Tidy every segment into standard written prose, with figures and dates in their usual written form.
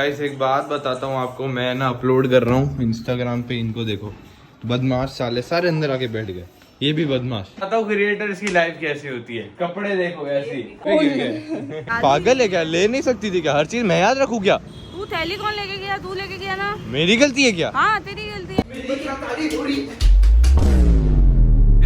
Guys एक बात बताता हूँ आपको, मैं ना अपलोड कर रहा हूँ इंस्टाग्राम पे, इनको देखो बदमाश साले सारे अंदर आके बैठ गए। ये भी बदमाश। बताओ क्रिएटर्स की लाइफ कैसी होती है, कपड़े देखो ऐसी पागल है क्या? ले नहीं सकती थी क्या? हर चीज मैं याद रखूँ क्या? तू थैली कौन लेके गया? तू लेके गया ना। मेरी गलती है क्या? हाँ तेरी गलती है।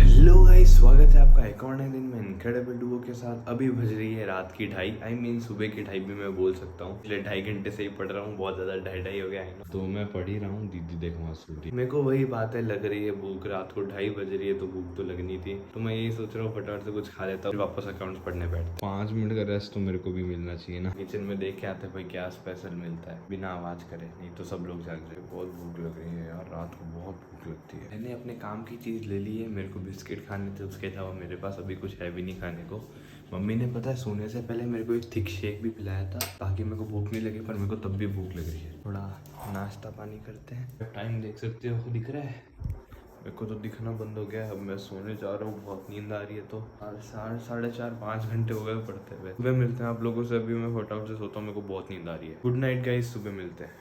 हेलो गाइस, स्वागत है आपका एक और नए दिन में इनक्रेडिबल डुओ के साथ। अभी बज रही है रात की 2:30 सुबह की 2:30 भी मैं बोल सकता हूँ। पिछले 2.5 घंटे से ही पढ़ रहा हूँ, बहुत ज्यादा 2:30 हो गया है ना, तो मैं पढ़ ही रहा हूँ। दीदी देखो वहाँ सो रही है। मेरे को वही बात है, लग रही है भूख। रात को 2:30 बज रही है तो भूख तो लगनी थी, तो मैं यही सोच रहा हूँ फटाफट से कुछ खा लेता हूँ, वापस अकाउंट्स पढ़ने बैठ। 5 मिनट का रेस्ट तो मेरे को भी मिलना चाहिए ना। किचन में देख के आते भाई क्या स्पेशल मिलता है, बिना आवाज करे, नहीं तो सब लोग जाग रहे। बहुत भूख लग रही है यार, रात को बहुत भूख लगती है। मैंने अपने काम की चीज ले ली है, मेरे को बिस्किट खाने थे, उसके अलावा मेरे पास अभी कुछ है भी नहीं खाने को। मम्मी ने पता है सोने से पहले मेरे को एक थिक शेक भी पिलाया था ताकि मेरे को भूख नहीं लगे, पर मेरे को तब भी भूख लग रही है। थोड़ा नाश्ता पानी करते हैं। टाइम देख सकते हो, दिख रहा है मेरे को तो दिखना बंद हो गया है। अब मैं सोने जा रहा हूँ, बहुत नींद आ रही है। तो 4.5 घंटे हो गए पढ़ते हुए। सुबह मिलते हैं आप लोगों से, अभी मैं फटाफट से सोता हूँ, मेरे को बहुत नींद आ रही है। गुड नाइट गाइस, सुबह मिलते हैं।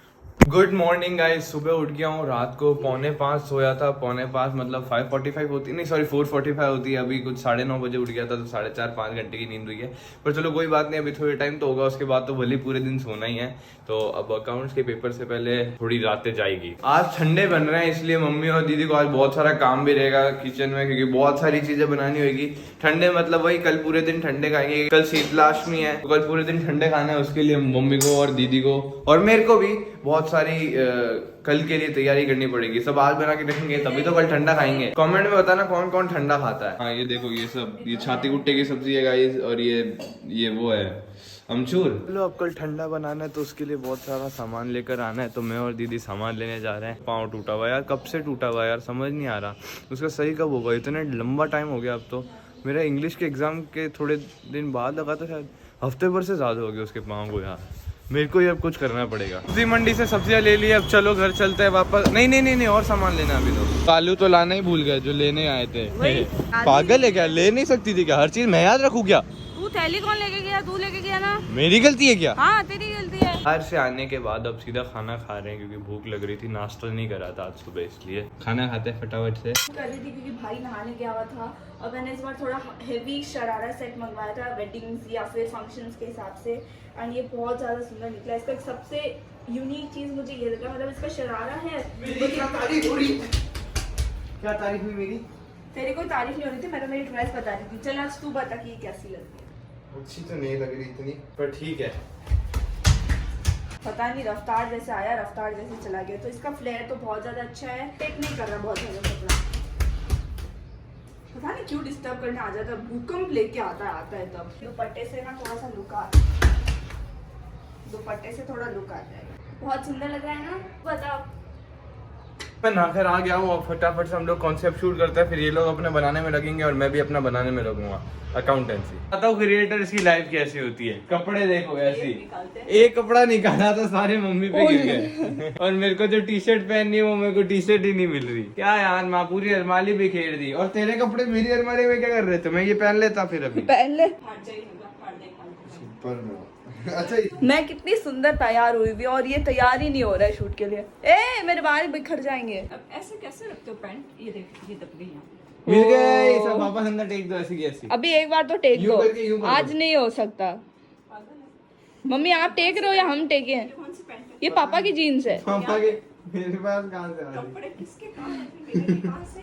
गुड मॉर्निंग गाइस, सुबह उठ गया हूँ। रात को 4:45 सोया था। 4:45 मतलब 5:45 होती नहीं, सॉरी 4:45 होती है। अभी कुछ 9:30 बजे उठ गया था, तो 4.5 घंटे की नींद हुई है। पर चलो कोई बात नहीं, अभी थोड़ी टाइम तो होगा, उसके बाद तो भले पूरे दिन सोना ही है। तो अब अकाउंट्स के पेपर से पहले थोड़ी रातें जाएगी। आज ठंडे बन रहे हैं, इसलिए मम्मी और दीदी को आज बहुत सारा काम भी रहेगा किचन में, क्योंकि बहुत सारी चीजें बनानी होगी। ठंडे मतलब वही, कल पूरे दिन ठंडे खाएंगे। कल शीतलाष्टमी है, तो कल पूरे दिन ठंडे खाना है। उसके लिए मम्मी को और दीदी को और मेरे को भी बहुत सारी कल के लिए तैयारी करनी पड़ेगी। सब आज बना के रखेंगे, तभी तो कल ठंडा खाएंगे। कमेंट में बताना कौन कौन ठंडा खाता है। हाँ ये देखो, ये सब ये छाती कुट्टे की सब्जी है गाइस, और ये वो है अमचूर। चलो अब कल ठंडा बनाना है, तो उसके लिए बहुत सारा सामान लेकर आना है। तो मैं और दीदी सामान लेने जा रहे हैं। पाँव टूटा हुआ यार, कब से टूटा हुआ यार, समझ नहीं आ रहा उसका सही कब होगा। इतना लंबा टाइम हो गया। अब तो मेरा इंग्लिश के एग्जाम के थोड़े दिन बाद लगा, तो शायद हफ्ते भर से ज्यादा हो गया उसके पाँव को यार। मेरे को ये अब कुछ करना पड़ेगा। सब्जी मंडी से सब्जियां ले ली, अब चलो घर चलते हैं वापस। नहीं और सामान लेना अभी तो। आलू तो लाना ही भूल गए जो लेने आए थे। पागल है क्या? ले नहीं सकती थी क्या? हर चीज मैं याद रखूँ क्या? तू थैली कौन लेके गया? तू लेके गया ना। मेरी गलती है क्या? हाँ तेरी गलती है। बाहर से आने के बाद अब सीधा खाना खा रहे हैं, क्योंकि भूख लग रही थी। नाश्ता नहीं करा था आज सुबह, इसलिए खाना खाते हैं फटाफट से। कर रही थी क्योंकि भाई नहाने गया हुआ था, और मैंने इस बार थोड़ा हेवी शरारा सेट मंगवाया था वेडिंग्स या फिर फंक्शंस के हिसाब से, एंड ये बहुत ज़्यादा सुंदर निकला। इसका एक सबसे यूनिक चीज़ मुझे ये लगा, मतलब इसका शरारा है। क्या तारीफ हुई मेरी? तेरी कोई तारीफ नहीं हो रही थी, मैं तो मेरी ड्रेस बता रही थी। चल आज तू बता कि ये कैसी लगती है। अच्छी तो नहीं लग रही इतनी, पर ठीक है। पता नहीं रफ्तार जैसे आया, रफ्तार जैसे चला गया। तो इसका फ्लेयर तो बहुत ज़्यादा अच्छा है, टेक नहीं कर रहा बहुत ज़्यादा कपड़ा। पता नहीं क्यों डिस्टर्ब करने आ जाता है, भूकंप लेके आता है तब। दुपट्टे से ना थोड़ा सा लुक आ, दुपट्टे से थोड़ा लुक आ जाएगा। बहुत सुंदर लग रहा है ना, बताओ। मैं नहाकर आ गया हूँ, और फटाफट से हम लोग कॉन्सेप्ट शूट करते हैं, फिर ये लोग अपने बनाने में लगेंगे और मैं भी अपना बनाने में लगूंगा, अकाउंटेंसी। बताओ क्रिएटर्स की लाइफ कैसी होती है, कपड़े देखो ऐसी। एक कपड़ा निकाला तो सारे मम्मी पे गिर गए। और मेरे को जो टी शर्ट पहननी है वो मेरे को टी शर्ट ही नहीं मिल रही। क्या यार, माँ पूरी अलमारी बिखेर दी। और तेरे कपड़े मेरी अलमारी में क्या कर रहे थे? मैं ये पहन लेता फिर अभी। पहन ले। अच्छा मैं कितनी सुंदर तैयार हुई भी, और ये तैयार ही नहीं हो रहा है शूट के लिए। ए मेरे बाल बिखर जाएंगे। अब ऐसे कैसे रखते हो पैंट? ये देख, ये दब गई यहाँ। मिल गए सब, वापस अंदर टेक दो ऐसी की ऐसी। अभी एक बार तो टेक दो, आज नहीं हो सकता। मम्मी आप टेक रहे हो या हम टेके हैं? ये पापा की जीन्स है। पापा के मेरे पास कहाँ से आ रही? कपड़े किसके कहाँ से?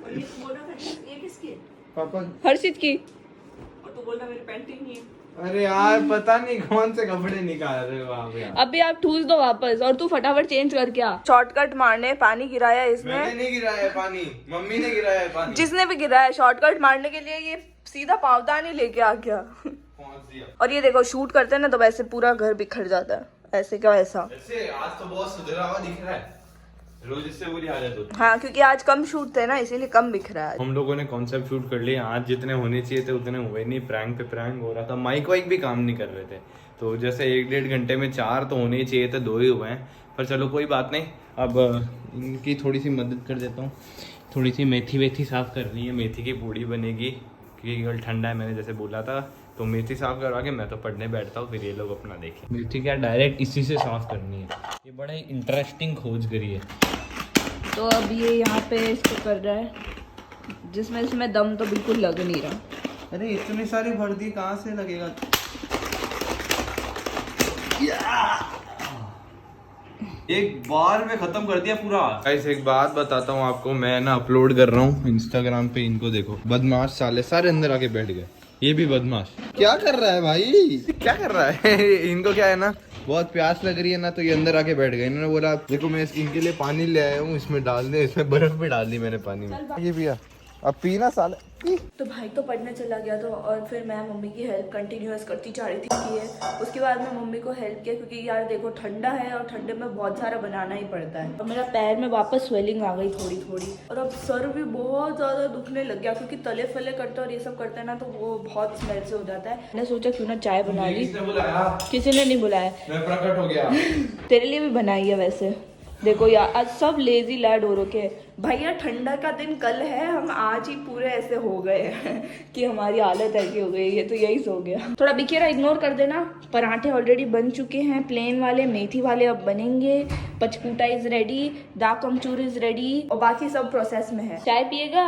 और ये बोल रहा था ये किसकी है? पापा हर्षित की। और तू बोल रहा मेरी पैंट ही नहीं है। अरे यार पता नहीं कौन से कपड़े निकाल रहे हो आप यार। अभी आप ठूस दो वापस, और तू फटाफट चेंज करके आ। शॉर्टकट मारने पानी गिराया इसमें। मैंने नहीं गिराया है पानी, मम्मी ने गिराया है पानी। जिसने भी गिराया शॉर्टकट मारने के लिए, ये सीधा पावदानी लेके आ गया। और ये देखो शूट करते हैं ना, तो वैसे पूरा घर बिखर जाता है, ऐसे का वैसा। ऐसे आज तो बहुत सुधरा हुआ दिख रहा है, रोज इससे बुरी हालत होती है। हाँ क्योंकि आज कम शूट थे ना, इसीलिए कम बिख रहा है। हम लोगों ने कॉन्सेप्ट शूट कर लिए आज, जितने होने चाहिए थे उतने हुए नहीं। प्रैंक पे प्रैंक हो रहा था, माइक वाइक भी काम नहीं कर रहे थे। तो जैसे 1-1.5 घंटे में 4 तो होने ही चाहिए थे, 2 ही हुए हैं। पर चलो कोई बात नहीं, अब इनकी थोड़ी सी मदद कर देता हूँ। थोड़ी सी मेथी वेथी साफ करनी है, मेथी की पूड़ी बनेगी क्योंकि कल ठंडा है, मैंने जैसे बोला था। तो मेथी साफ करवा के मैं तो पढ़ने बैठता हूँ, फिर ये लोग अपना देखें। मेथी क्या डायरेक्ट इसी से साफ करनी है। ये बड़ा ही इंटरेस्टिंग खोज करी है। तो अब ये यहाँ पे इसको कर रहा है, जिसमें इसमें दम तो बिल्कुल लग नहीं रहा। अरे इतनी सारी भर दी, कहाँ से लगेगा? एक बार में खत्म कर दिया पूरा। गाइस एक बात बताता हूँ आपको, मैं ना अपलोड कर रहा हूँ इंस्टाग्राम पे, इनको देखो बदमाश साले सारे अंदर आके बैठ गए। ये भी बदमाश क्या कर रहा है भाई, क्या कर रहा है? इनको क्या है ना, बहुत प्यास लग रही है ना, तो ये अंदर आके बैठ गए। इन्होंने बोला देखो मैं इनके लिए पानी ले आया हूँ, इसमें डाल दे, इसमें बर्फ भी डाल दी मैंने पानी में। ये पिया, अब पीना साले। तो भाई तो पढ़ने चला गया तो, और फिर मैं मम्मी की हेल्प कंटिन्यूअस करती जा रही थी कि है। उसके बाद मैं मम्मी को हेल्प किया, क्योंकि यार देखो ठंडा है और ठंडे में बहुत सारा बनाना ही पड़ता है। और मेरा पैर में वापस स्वेलिंग आ गई थोड़ी थोड़ी, और अब सर भी बहुत ज़्यादा दुखने लग गया, क्योंकि तले फले करते और ये सब करते हैं ना, तो वो बहुत स्मेल से हो जाता है। मैंने सोचा क्यों ना चाय बना ली। किसी ने नहीं बुलाया, मैं प्रकट हो गया। तेरे लिए भी बनाई है वैसे। देखो यार आज सब लेजी लैड हो रखे। भैया ठंडा का दिन कल है, हम आज ही पूरे ऐसे हो गए हैं कि हमारी हालत ऐसी हो गई है। तो यही सो गया। थोड़ा बिखेरा इग्नोर कर देना। पराठे ऑलरेडी बन चुके हैं, प्लेन वाले, मेथी वाले अब बनेंगे। पचकूटा इज रेडी, दाग कमचूर इज रेडी, और बाकी सब प्रोसेस में है। चाय पिएगा?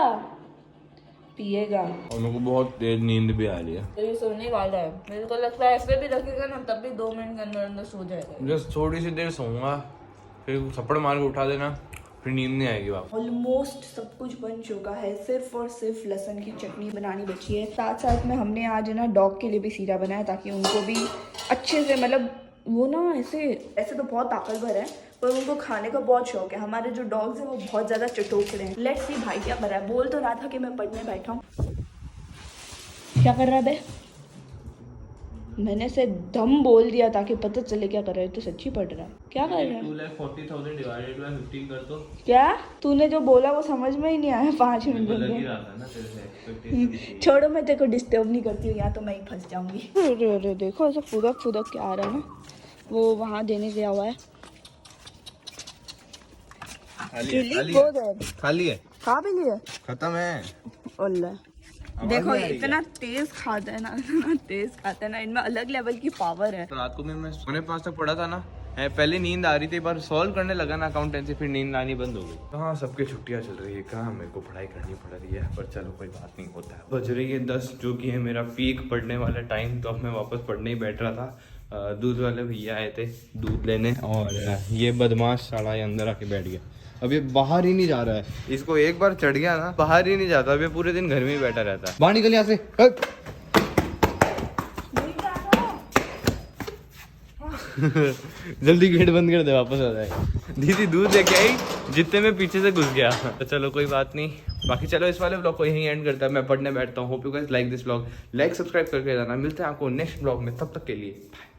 पिएगा। और मेरे को बहुत तेज नींद भी आ रही है। तो ये सोने वाला है, मेरे को लगता है ऐसे भी रखेगा ना तब भी 2 मिनट के अंदर अंदर सो जाएगा। जस्ट थोड़ी सी देर सोऊंगा, फिर थप्पड़ मार के उठा देना, फिर नींद नहीं आएगी वापस। ऑलमोस्ट सब कुछ बन चुका है, सिर्फ और सिर्फ लहसुन की चटनी बनानी बची है। साथ साथ में हमने आज ना डॉग के लिए भी सीरा बनाया, ताकि उनको भी अच्छे से, मतलब वो ना ऐसे तो बहुत ताकतवर है, पर उनको खाने का बहुत शौक है। हमारे जो डॉग्स हैं वो बहुत ज़्यादा चटोकरे हैं। लेट्स सी भाई क्या कर रहा है। बोल तो रहा था कि मैं पढ़ने बैठा हूँ। क्या कर रहा है बे? मैंने से दम बोल दिया ताकि पता चले क्या कर रहा है। तो सच्ची पढ़ रहा है। क्या कर रहा है? 2,40,000 डिवाइडेड बाय 15 कर दो। क्या तूने जो बोला वो समझ में ही नहीं आया 5 मिनट में। छोड़ो, मैं तेरे को डिस्टर्ब नहीं करती हूँ, या तो मैं ही फंस जाऊंगी। अरे अरे देखो ऐसा फुदक फुदक के आ रहा है ना, वो वहाँ देने गया हुआ है। खाली है, खा भी लिया, खत्म है। अल्लाह देखो इतना तेज खाता है ना, इतना तेज खाता है ना, इनमें अलग लेवल की पावर है। तो रात को भी मैं सोने 5 तक पढ़ा था ना, पहले नींद आ रही थी, पर सॉल्व करने लगा ना अकाउंटेंसी, फिर नींद आनी बंद हो गई। कहाँ सबके छुट्टियाँ चल रही है, कहाँ मेरे को पढ़ाई करनी पड़ रही है, पर चलो कोई बात नहीं, होता है। बज रही है 10, जो कि है मेरा पीक पढ़ने वाला टाइम। तो अब मैं वापस पढ़ने ही बैठ रहा था। दूध वाले भैया आए थे दूध लेने, और ये बदमाश साला अंदर आके बैठ गया। अब ये बाहर ही नहीं जा रहा है, इसको एक बार चढ़ गया ना बाहर ही नहीं जाता। अब ये पूरे दिन घर में ही बैठा रहता है। बाहर निकल यहाँ से। जल्दी गेट बंद कर दे, वापस आ जाए। दीदी दूध लेके आई, जितने में पीछे से घुस गया। तो चलो कोई बात नहीं, बाकी चलो इस वाले ब्लॉग को यहीं एंड करता है। मैं पढ़ने बैठता हूँ। Hope you guys like this blog, like subscribe करके जाना। मिलते हैं आपको नेक्स्ट ब्लॉग में, तब तक के लिए बाय।